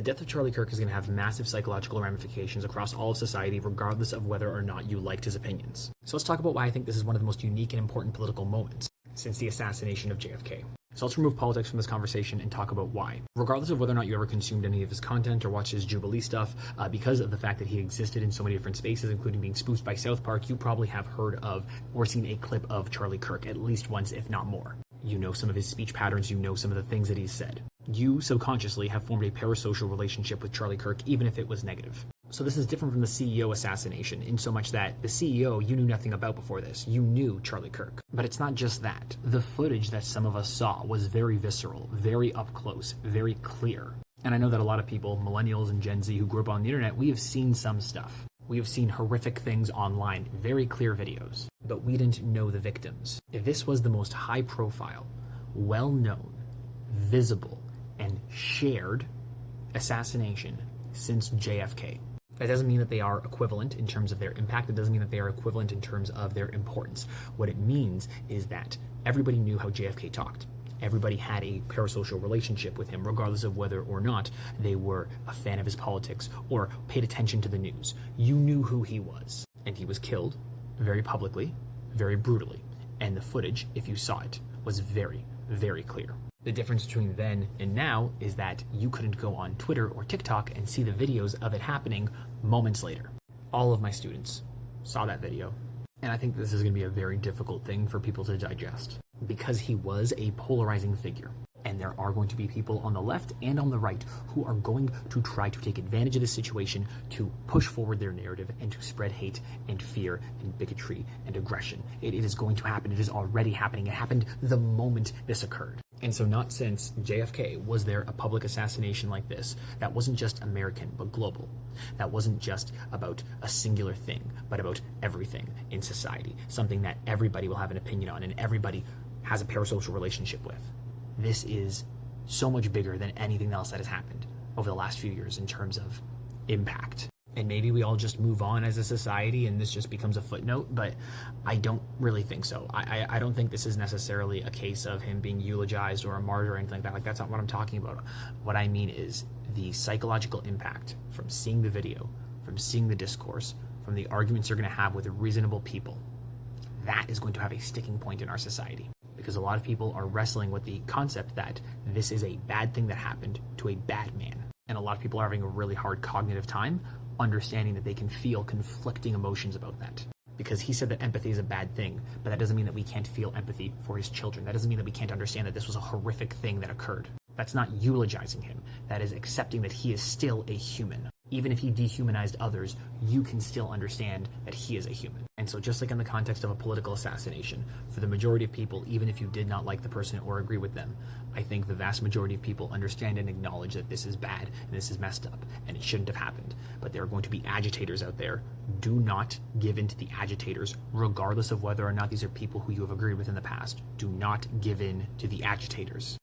The death of Charlie Kirk is going to have massive psychological ramifications across all of society, regardless of whether or not you liked his opinions. So let's talk about why I think this is one of the most unique and important political moments since the assassination of JFK. So let's remove politics from this conversation and talk about why. Regardless of whether or not you ever consumed any of his content or watched his Jubilee stuff, because of the fact that he existed in so many different spaces, including being spoofed by South Park, you probably have heard of or seen a clip of Charlie Kirk at least once, if not more. You know some of his speech patterns, you know some of the things that he's said. You subconsciously have formed a parasocial relationship with Charlie Kirk, even if it was negative. So this is different from the CEO assassination in so much that the CEO you knew nothing about before this. You knew Charlie Kirk. But it's not just that. The footage that some of us saw was very visceral, very up close, very clear. And I know that a lot of people, millennials and Gen Z who grew up on the internet, we have seen some stuff. We have seen horrific things online, very clear videos, but we didn't know the victims. This was the most high profile, well-known, visible, and shared assassination since JFK. That doesn't mean that they are equivalent in terms of their impact. It doesn't mean that they are equivalent in terms of their importance. What it means is that everybody knew how JFK talked. Everybody had a parasocial relationship with him, regardless of whether or not they were a fan of his politics or paid attention to the news. You knew who he was. And he was killed very publicly, very brutally. And the footage, if you saw it, was very, very clear. The difference between then and now is that you couldn't go on Twitter or TikTok and see the videos of it happening moments later. All of my students saw that video. And I think this is going to be a very difficult thing for people to digest because he was a polarizing figure. And there are going to be people on the left and on the right who are going to try to take advantage of this situation to push forward their narrative and to spread hate and fear and bigotry and aggression. It is going to happen. It is already happening. It happened the moment this occurred. And so not since JFK was there a public assassination like this that wasn't just American, but global. That wasn't just about a singular thing, but about everything in society. Something that everybody will have an opinion on and everybody has a parasocial relationship with. This is so much bigger than anything else that has happened over the last few years in terms of impact. And maybe we all just move on as a society and this just becomes a footnote, but I don't really think so. I don't think this is necessarily a case of him being eulogized or a martyr or anything like that. Like, that's not what I'm talking about. What I mean is the psychological impact from seeing the video, from seeing the discourse, from the arguments you're going to have with reasonable people. That is going to have a sticking point in our society. Because a lot of people are wrestling with the concept that this is a bad thing that happened to a bad man. And a lot of people are having a really hard cognitive time understanding that they can feel conflicting emotions about that. Because he said that empathy is a bad thing, but that doesn't mean that we can't feel empathy for his children. That doesn't mean that we can't understand that this was a horrific thing that occurred. That's not eulogizing him. That is accepting that he is still a human. Even if he dehumanized others, you can still understand that he is a human. And so just like in the context of a political assassination, for the majority of people, even if you did not like the person or agree with them, I think the vast majority of people understand and acknowledge that this is bad and this is messed up and it shouldn't have happened. But there are going to be agitators out there. Do not give in to the agitators, regardless of whether or not these are people who you have agreed with in the past. Do not give in to the agitators.